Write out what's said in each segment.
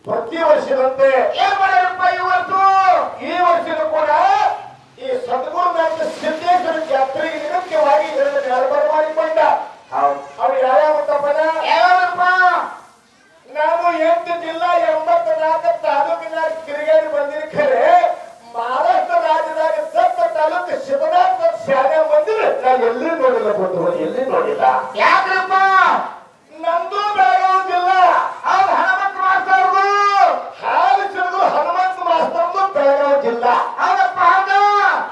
ಪ್ರತಿ ವರ್ಷದಂತೆ ಏನ್ ಮಾಡ್ಯಾರಪ್ಪ ಈ ವರ್ಷನೂ ಕೂಡ ಈ ಸದ್ಗುರುನಾಥ ಸಿದ್ದೇಶ್ವರ ಜಾತ್ರೆಗೆ ನಿಗಮವಾಗಿ ಇದನ್ನು ನಿರ್ಧಾರ ಮಾಡಿಕೊಂಡ. ಅವು ಯಾವ್ಯಾವಪ್ಪನ ನಾನು 8 ಜಿಲ್ಲಾ 84 ತಾಲೂಕಿನ ತಿರುಗಾಡಿ ಬಂದಿನಿ. ಖರೆ ಮಹಾರಾಷ್ಟ್ರ ರಾಜ್ಯದಾಗ ಸತ್ತ ತಾಲೂಕು ಶಿವನಾಥ ಶಾಲೆ ಬಂದಿಲ್ಲ. ನಾನು ಎಲ್ಲಿ ನೋಡಿಲ್ಲ ಬಂಧುಗಳು, ಎಲ್ಲಿ ನೋಡಿಲ್ಲ. ಯಾಕ್ರಪ್ಪ? ನಂದು ಬೆಳಗಾವಿ ಜಿಲ್ಲಾ. ಅವ್ರು ಹನುಮಂತ ಮಾಸ್ತರ್ದು ಹಾಲು ಸಿಡಿದು ಹನುಮಂತ ಮಾಸ್ತರ್ದು ಬೆಳಗಾವಿ ಜಿಲ್ಲಾ. ಹೌದಪ್ಪ ಹೌದ.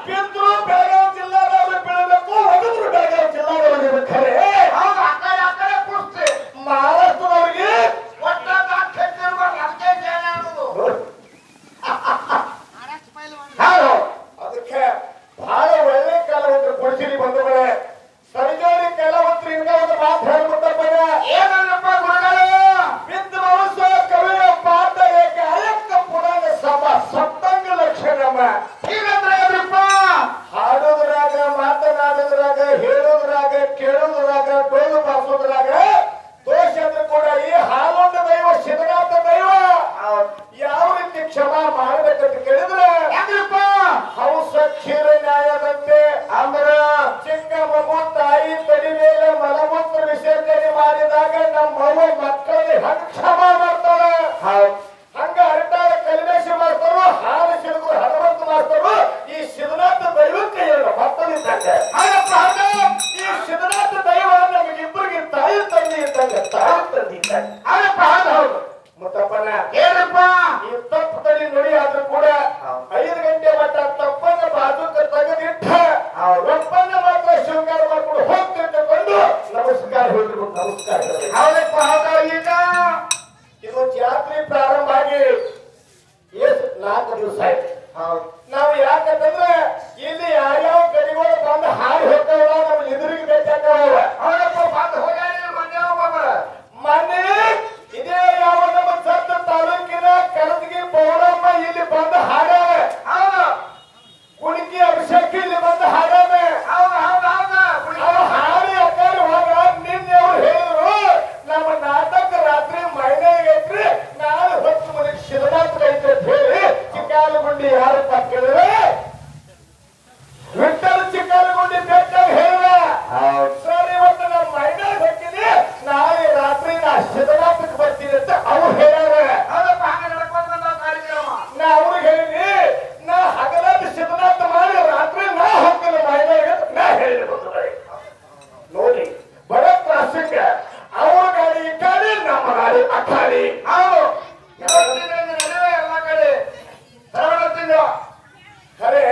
ಬಿದ್ರು ಬೆಳಗಾವಿ ಜಿಲ್ಲಾದವ್ರು ಬೀಳಬೇಕು, ಹೊಡೆದ್ರು ಬೆಳಗಾವಿ ಜಿಲ್ಲಾದವ್ರು. ಖರೆ ಹೌದು, ಆ ಕಡೆ ಕೂರ್ಸಿ ಮಹಾರಾಷ್ಟ್ರದವ್ರಿಗೆ ಒಟ್ಟ ಅದಕ್ಕೆ ಅದಕ್ಕೆ ಬಹಳ ಒಳ್ಳೆ ಕಲಾವಂತರು ಕೊಡ್ತೀರಿ ಬಂಧುಗಳೇ. ಸರ್ಜರಿ ಕಲಾವಂತರು ಈಗ ಒಂದು ಮಾತು ಹೇಳ್ಬಿಟ್ಟಪ್ಪ. ಏನಲ್ಲಪ್ಪ ಗುರುಗಳು? ವಿದ್ವಾಂಸ ಕವಿಯ ಪಾಠ ಏಕೆ ಅಯಕ್ಕ ಪುರಾಣ ಸಭ ಸಪ್ತಾಂಗ ಲಕ್ಷಣಮ. ಹೀಗಂದ್ರೆ ಏನ್ರಪ್ಪ? ಹಾಡೋದ್ರಾಗ, ಮಾತನಾಡೋದ್ರಾಗ, ಹೇಳೋದ್ರಾಗ, ಕೇಳೋದ್ರಾಗ, ಡೋಲು ಬಾರಿಸೋದ್ರಾಗ ದೋಷ ಅಂದ್ರೆ ಕೂಡ ಈ ಹಾಲೊಂಡ ದೈವ ಶಿವನಾಥ ದೈವ ಯಾವ ರೀತಿ ಕ್ಷಮಾ ಮಾಡಬೇಕಂತ ಕೇಳಿದ್ರೆ ಹೆಂಗ್ರಪ್ಪ? ಹಂಸ ಕ್ಷೀರ ನ್ಯಾಯದಂತೆ ಅಂದ್ರ ಚಿಕ್ಕ ಮಗು ತಾಯಿ ತಡಿ ಮೇಲೆ ಮಲಮೂತ್ರ ವಿಸರ್ಜನೆ ಮಾಡಿದಾಗ ನಮ್ಮ ಅವ್ವ ಮಕ್ಕಳಿಗೆ ಹಂಗ ಕ್ಷಮಾ ಮಾಡ್ತಾಳೆ. ಹಂಗ ಹರಟಾಳ ಕಲಿಮೇಶ ಮಾಡ್ತಾರೋ, ಹಾಲು ಸಿಡಿದು ಹನುಮಂತ ಮಾಡ್ತಾರೋ ಈ ಶಿವನಾಥ ದೈವಕ್ಕೆ ಹೇಳ ಮಕ್ಕಳಿದ್ದಂಗೆ. ಈ ಶಿವನಾಥ ದೈವ ನಮಗಿಬ್ಬರಿಗೆ ತಾಯಿ ತಂದೆ ಇದ್ದಂಗೆ, ತಾಯಿ ತಂದೆ ಇದ್ದಂಗೆ. ಹೌದು ಮುತ್ತಪ್ಪನ ಏನಪ್ಪ? ಈ ತಪ್ಪದಲ್ಲಿ ನುಡಿ ಆದ್ರೂ ಕೂಡ 5 ಗಂಟೆ ಮಟ್ಟ ತಪ್ಪನ್ನ ಬಾಜುಕ ತೆಗೆದಿಟ್ಟ ಒಪ್ಪನ್ನ ಮಾತ್ರ ಸ್ವೀಕಾರ ಮಾಡ್ಕೊಂಡು ಹೋಗ್ತಿಟ್ಟುಕೊಂಡು ನಮಸ್ಕಾರ ಹೇಳ್ಬೇಕು. ನಮಸ್ಕಾರ ಹೌದಪ್ಪ ಹೌದ. ಈಗ ಇದು ಜಾತ್ರೆ ಪ್ರಾರಂಭ ಆಗಿ 4 ದಿವಸ ಆಯ್ತು. ನಾವು ಯಾಕಂತಂದ್ರೆ ಇಲ್ಲಿ ಯಾವ್ಯಾವ ಗಡಿಗಳು ಬಂದು ಹಾಡಿ ಹೋಗ್ತಾವಲ್ಲ, ನಮ್ಗೆ ಎದುರಿಗೆ ಬೇಕಾಗವ. ಹೌದಪ್ಪ, ಬಂದು ಹೋಗ್ಯಾರ ಮೊನ್ನೆ ಇದೇ ಯಾವ ನಮ್ಮ ಸತ್ತ ತಾಲೂಕಿನ ಕರದಗಿ ಪೌರಮ್ಮ ಇಲ್ಲಿ ಬಂದು ಹಾಡಾವೆ. ಹೌದು. ಕುಣಿಕಿ ಅಭಿಷೇಕ ಇಲ್ಲಿ ಬಂದು ಹಾಡಾವೆ. ಹೌದು ಹೌದು ಹೌದು. ಅವ್ರು ಹಾಡಿ ಅಕ್ಕಾರಿ ಹೋಗ ನಿನ್ನೆ ಅವ್ರು ಹೇಳಿದ್ರು ನಮ್ಮ ನಾಟಕ ರಾತ್ರಿ ಮೈನಾಗ ಐತ್ರಿ, ನಾಳೆ ಹೊತ್ತು ಮನೆಗೆ ಶಿವನಾಥ ಐತ್ರಿ ಅಂತ ಹೇಳಿ ಚಿಕ್ಕಾಲಗುಂಡಿ ಯಾರಪ್ಪ ಕೇಳಿದ್ರೆ ವಿಠಲ ಚಿಕ್ಕಾಲಗುಂಡಿ ಬೆಟ್ಟಾಗ ಹೇಳಿದ. ಸರ್ ಇವತ್ತು ನಮ್ಮ ಮೈನಾಗ ಹಾಕಿನಿ, ನಾಳೆ ರಾತ್ರಿ ನಾ ಶಿವನಾಥಕ್ಕೆ ಬರ್ತೀನಿ ಅಂತ ಅವ್ರು ಹೇಳ್ಯಾರ. ಹೌದಪ್ಪ, ಹಂಗ ನಡ್ಕೊಂಡ್ ಬಂದ ಕಾರ್ಯಕ್ರಮ. ನಾ ಅವ್ರಿಗೆ ಹೇಳಿನಿ, ನಾ ಹಗಲಾದ ಶಿವನಾಥ ಮಾಡಿ ರಾತ್ರಿ ನಾ ಹೋಗ್ತೀನಿ ಮೈನಾಗ ಅಂತ ನಾ ಹೇಳಿರ್ಬೋದು. ನೋಡಿ ಬಡ ಪ್ರಾಸಂಗ, ಅವ್ರ ಗಾಡಿ ಈ ಗಾಡಿ, ನಮ್ಮ ಗಾಡಿ ಆ ಗಾಡಿ. ಹೌದು, ಎಲ್ಲ ಕಡೆ ತಿಂಗಳು. ಖರೆ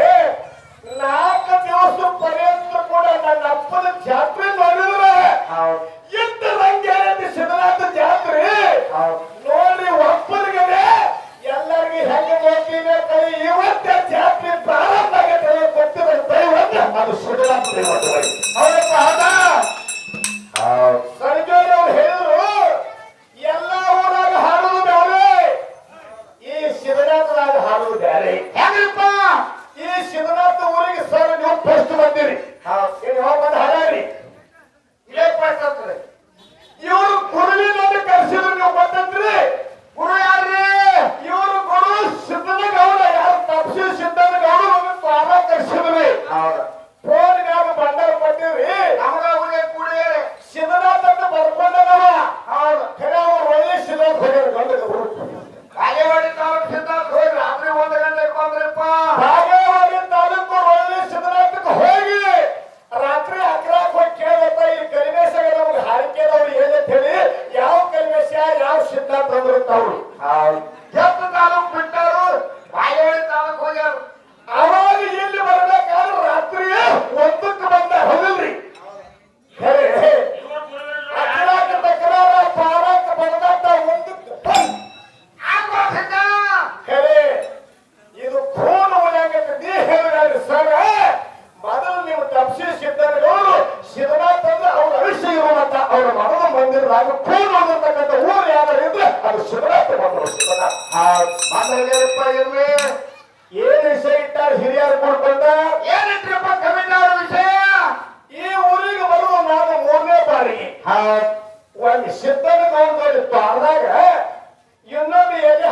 4 ದಿವಸ ಪರ್ಯಂತ ಕೂಡ ನನ್ನ ಅಪ್ಪನ ಜಾತ್ರೆ ನೋಡಿದ್ರೆ ಎಷ್ಟು ರಂಗೆ ಶಿವನಾಥ ಜಾತ್ರೆ ನೋಡಿ ಒಪ್ಪರಿಗೆ ಎಲ್ಲರಿಗೆ ಹೆಂಗೆ ನೋಡ್ತೀನಿ. ಕೈ ಇವತ್ತೇ ಜಾತ್ರೆ ಪ್ರಾರಂಭ ಆಗತ್ತೆ ಗೊತ್ತಿರೋ ದೈವನ್ನ ಅದು ಶಿವನಾಥ ದೈವ. ಹೌದಪ್ಪ ಹೌದಾ? ಸಂಜೋರಿ ಅವ್ರು ಹೇಳಿದ್ರು ಎಲ್ಲ ಊರಾಗ ಹಾಡುವುದು ಬೇರೆ, ಈ ಶಿವನಾಥದಾಗ ಹಾಡುವುದು ಬೇರೆ. ಹೆಂಗ್ರಪ್ಪ? ಈ ಶಿವನಾಥ ಊರಿಗೆ ಸರ್ ನೀವು ಫಸ್ಟ್ ಬಂದಿರಿ, ನೀವು ಬಂದು ಹಾಡಾಡ್ರಿ. ಇಲ್ಲೇ ಪಾಠ ಆಗ್ತದೆ. ಇವರು ಗುರುವಿನನ್ನು ಕರೆಸಿದ್ರು, ನೀವು ಗೊತ್ತಂತ್ರಿ. ಗುರು ಯಾರ್ರಿ? ಇವರು ಗುರು ಸಿದ್ದನಗೌಡ, ಯಾರು ತಪ್ಸಿ ಸಿದ್ದನಗೌಡ ಒಂದು ಪಾದ ಕರೆಸಿದ್ರಿ. ಫೋನ್ಗಾಗ ಬಂಡಾರ ಕೊಟ್ಟಿವ್ರಿ. ನಮಗ ಅವ್ರಿಗೆ ಕೂಡಿ ಶಿವನಾಥ ಅಂತ ಬರ್ಕೊಂಡವ. ಹೌದು. ಖರೆ ಅವ್ರು ಒಳ್ಳೆ ಶಿವನಾಥ ಹೋಗ್ಯಾರ ಗಂಡಗ. ಬಾಗೇವಾಡಿ ತಾಲೂಕು ಸಿದ್ಧಾರ್ಥ ಹೋಗಿ ರಾತ್ರಿ 1 ಗಂಟೆಗೆ ಬಂದ್ರಪ್ಪ. ಬಾಗೇವಾಡಿ ತಾಲೂಕು ಒಳ್ಳೆ ಶಿವನಾಥಕ್ಕೆ ಹೋಗಿ ರಾತ್ರಿ 11 ಹೋಗಿ ಕೇಳತ್ತ, ಈ ಕಲಿಮೇಶಗ ನಮ್ಗೆ ಹಾರಿಕೆದವ್ರು ಏನಂತ ಹೇಳಿ, ಯಾವ ಕಲಿಮೇಶ ಯಾವ ಸಿದ್ಧಾಂತ ಅಂದ್ರಂತವ್ರು. ಎಷ್ಟು ತಾಲೂಕು ಬಿಟ್ಟಾರು, ಬಾಗೇವಾಡಿ ತಾಲೂಕು ಹೋಗ್ಯಾರ. ಅವಾಗ ಇಲ್ಲಿ ಬರ್ಬೇಕಾದ್ರೆ ರಾತ್ರಿ 1ಕ್ಕೆ ಬಂದ ಹೋಗಲ್ರಿ. ಅಕ್ರಾಕ ತಕರಾರ ಪಾರಾಕ ಬಂದಾಟ 1ಕ್ಕೆ ಬಂದ್. ಖರೆ ಇದು ಖೂನ್ ಉಳಿಯಾಗತ್ತೆ. ನೀ ಹೇಳಿದ್ರಿ ಸರ್, ಮೊದಲು ನೀವು ತಪ್ಸಿ ಸಿದ್ದನಗೌಡರು ಶಿವನಾಥ ಅಂದ್ರೆ ಅವ್ರ ಅಭಿಷೇಕ ಇರುವಂತ ಅವ್ರ ಮರದ ಮಂದಿರದಾಗ ಖೂನ್ ಹೊಂದಿರ್ತಕ್ಕಂಥ ಊರು ಯಾರು ಇದ್ರೆ ಅದು ಶಿವನಾಥ ಬಂದರು. ಶಿವನಾಥ ಮಾತಾಡ್ಯಾರಪ್ಪ. ಇರ್ಲಿ, ಏನ್ ವಿಷಯ ಇಟ್ಟಾರ ಹಿರಿಯರು ಕೊಡ್ಕೊಂಡ, ಏನಿಟ್ರಪ್ಪ ಕಮಿಟಾರ ವಿಷಯ? ಈ ಊರಿಗೆ ಬರುವ ನಾನು 3ನೇ ಬಾರಿಗೆ ಒಂದು ಸಿದ್ದನಗೌಡ ತೋಟದಾಗ ಇನ್ನೊಂದು ಎಲ್ಲಿ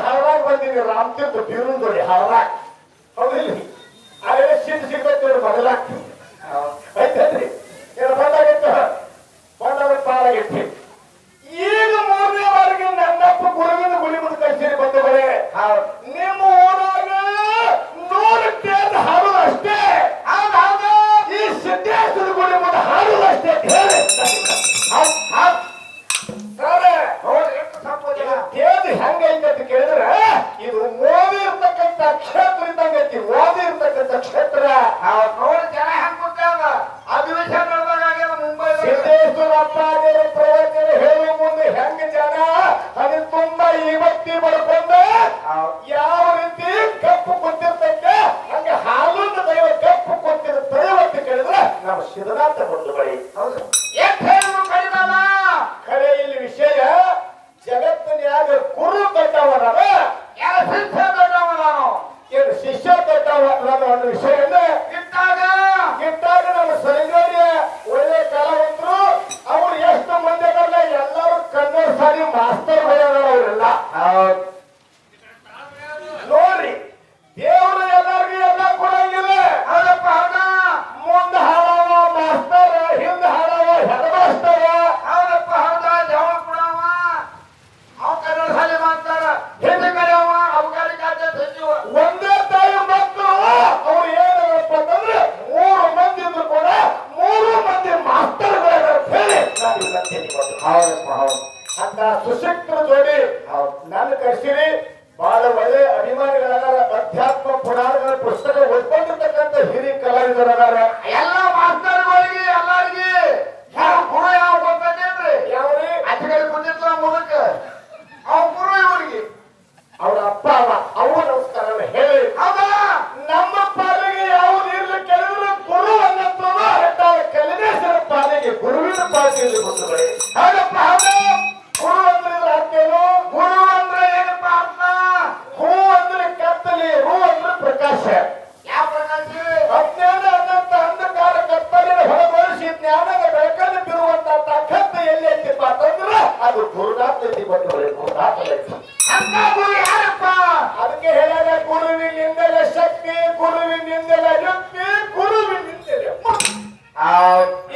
ಬಂದಿನಿ ರಾಮತೀರ್ಥ ಬೀರುಂದೋಡಿ ಹಾಳಾಕ್ ಹೌದಿಲ್ಲ ಅದೇ ಸಿಗ್ತೈತೆ ಬದಲಾಕ್ ಐತೇನ್ರಿ ಏನು ಬಂದಾಗ ಪಾಲಾಗೈತಿ ಈಗ 3ನೇ ವಾರಿಗೆ ನನ್ನಪ್ಪ ಗುರುವಿನ ಗುಳಿ ಮುಂದೆ ಕಳಿಸಿರಿ ಬಂಧುಗಳೇ ನಿಮ್ಮ ಊರಾಗ 100 ಟೇಜ್ ಹಾಡುದು ಅಷ್ಟೇ ಈ ಸಿದ್ದೇಶ್ವರ ಗುಡಿ ಮುಂದೆ ಹಾಡುದು ಅಷ್ಟೇ ಹೇಳಿ ತೇಜ್ ಹೆಂಗೈತೆ ಅಂತ ಕೇಳಿದ್ರೆ ಇದು ಓದಿ ಇರ್ತಕ್ಕಂಥ ಕ್ಷೇತ್ರ ಇದ್ದಂಗೈತಿ ಓದಿ ಇರ್ತಕ್ಕಂಥ ಕ್ಷೇತ್ರ ನೋಡಿ ಜನ ಹೆಂಗ್ ಕೂತಾವ ಅಧಿವೇಶನ ನಡೆದಾಗ ಮುಂಬೈ ಸಿದ್ದೇಶ್ವರ ಅಪ್ಪಾಜಿಯರ ಪ್ರವಚನ ಹೇಳುವ ಮುಂದೆ ಹೆಂಗ ಜನ ಅದು ತುಂಬಾ ಇವತ್ತಿ ಬಡ್ಕೊಂಡ ಯಾವ ರೀತಿ ಕಪ್ಪು ಕೂತಿರ್ತೈತೆ ಹಂಗೆ ಹಾಲುಂಡ ದೈವ ಕಪ್ಪು ಕೂತಿರ ದೈವತ್ತು ಕೇಳಿದ್ರೆ ನಮ್ಮ ಸಿದ್ಧನಾಥ ಬಂದು ಬಳಿ ಹೌದು ಎಷ್ಟು ಹೇಳಿದ್ರು ಕಡಿಮಲ್ಲ ಖರೆ ಇಲ್ಲಿ ವಿಷಯ ಜಗತ್ತಿನ್ಯಾಗ ಗುರು ದೊಡ್ಡವರ ಯಾರ ಶಿಷ್ಯ ದೊಡ್ಡವ ನಾನು ಏನು ಶಿಷ್ಯ ದೊಡ್ಡವರ ಒಂದು ವಿಷಯನ ಇಟ್ಟಾಗ ನಮ್ಮ ಸಂಘರ್ಯ ಒಳ್ಳೆ ಕಲಾವಂತರು ಅವ್ರು ಎಷ್ಟು ಮಂದಿ ಅದಲ್ಲ ಎಲ್ಲರೂ ಕನ್ನಡ ಸಾರಿ ಮಾಸ್ತರ್ ಅವರೆಲ್ಲ ನೋಡ್ರಿ ದೇವರು ಎಲ್ಲರಿಗೂ ಎಲ್ಲ ಕೊಡಂಗಿಲ್ಲ ಹೌದಪ್ಪ ಹೌದ ಮುಂದೆ ಹಾಳವ ಮಾಸ್ತರ್ ಹಿಂದೆ ಹಾಳವ ಹೆಡ್ ಮಾಸ್ತರ ಹೌದಪ್ಪ ಹೌದ ಜವಳ ಕೊಡವ ಅವ್ ಕನ್ನಡ ಶಾಲೆ ಮಾಡ್ತಾರ ಹಿಂದಿ ಕರೆಯವ ಅವಕಾರಿ ಖಾತೆ ಸಚಿವ ಒಂದೇ ತಾಯಿ ಮಕ್ಕಳು ಅವ್ರು ಏನಪ್ಪ ಅಂತಂದ್ರೆ 3 ಮಂದಿ ಇದ್ರು ಕೂಡ 3 ಮಂದಿ ಮಾಸ್ತರ್ಗಳ ಹೇಳಿ ಹೌದಪ್ಪ ಹೌದು ಅಂತ ಸುಶಿಕ್ತರ ಜೋಡಿ ನಾನು ಕರ್ಸಿರಿ ಬಹಳ ಒಳ್ಳೆ ಅಭಿಮಾನಿಗಳಾರ ಅಧ್ಯಾತ್ಮ ಪುರಾಣಗಳ ಪುಸ್ತಕ ಓದ್ಕೊಂಡಿರ್ತಕ್ಕಂಥ ಹಿರಿಯ ಕಲಾವಿದರಾರ ಎಲ್ಲ ಮಾಸ್ತರ್ಗಳಿಗೆ ಎಲ್ಲರಿಗೆ ಯಾವ ಗುರು ಯಾವ ಗೊತ್ತೇನ್ರಿ ಯಾವ್ರಿ ಅಚ್ಚಗಡೆ ಬಂದಿರ್ತಾರ ಮುದಕ್ಕ ಅವ್ ಗುರು ಇವರಿಗೆ ಅವ್ರ ಅಪ್ಪ ಅವ ನಮಸ್ಕಾರ ಹೇಳಿ ಹೌದಾ ನಮ್ಮ ಪಾಲಿಗೆ ಯಾವ್ದು ಇರ್ಲಿ ಕೇಳಿದ್ರೆ ಗುರು ಅನ್ನಂತೂ ಕಲಿನೇಶ್ವರ ಪಾಲಿಗೆ ಗುರುವಿನ ಪಾಲಿಗೆ ಬಂಧುಗಳೇ ಹೌದಪ್ಪ ಹೌದು ಗುರು ಅಂದ್ರೆ ಅರ್ಥೇನು ಗುರು ಅಂದ್ರೆ ಏನಪ್ಪ ಅರ್ಥ ಹೂ ಅಂದ್ರೆ ಕತ್ತಲಿ ಹೂ ಅಂದ್ರೆ ಪ್ರಕಾಶ ಯಾವ ಪ್ರಕಾಶ ಅಜ್ಞಾನ ಅನ್ನಂತ ಅಂಧಕಾರ ಕತ್ತಲಿನ ಹೊರಬರಿಸಿ ಜ್ಞಾನದ ಬೆಳಕನ್ನು ಬಿರುವಂತ ತಾಕತ್ತು ಎಲ್ಲಿ ಐತಿಪ್ಪ ಅಂತಂದ್ರ ಅದು ಗುರುನಾಥ ಬಂಧುಗಳೇ ಗುರುನಾಥ ಅಂತ ಗುರು ಯಾರಪ್ಪ ಅದಕ್ಕೆ ಹೇಳಿದ ಗುರುವಿನಿಂದಲೇ ಶಕ್ತಿ ಗುರುವಿನಿಂದಲೇ ಯುಕ್ತಿ ಗುರುವಿನಿಂದಲೇ ಮುಕ್ತಿ.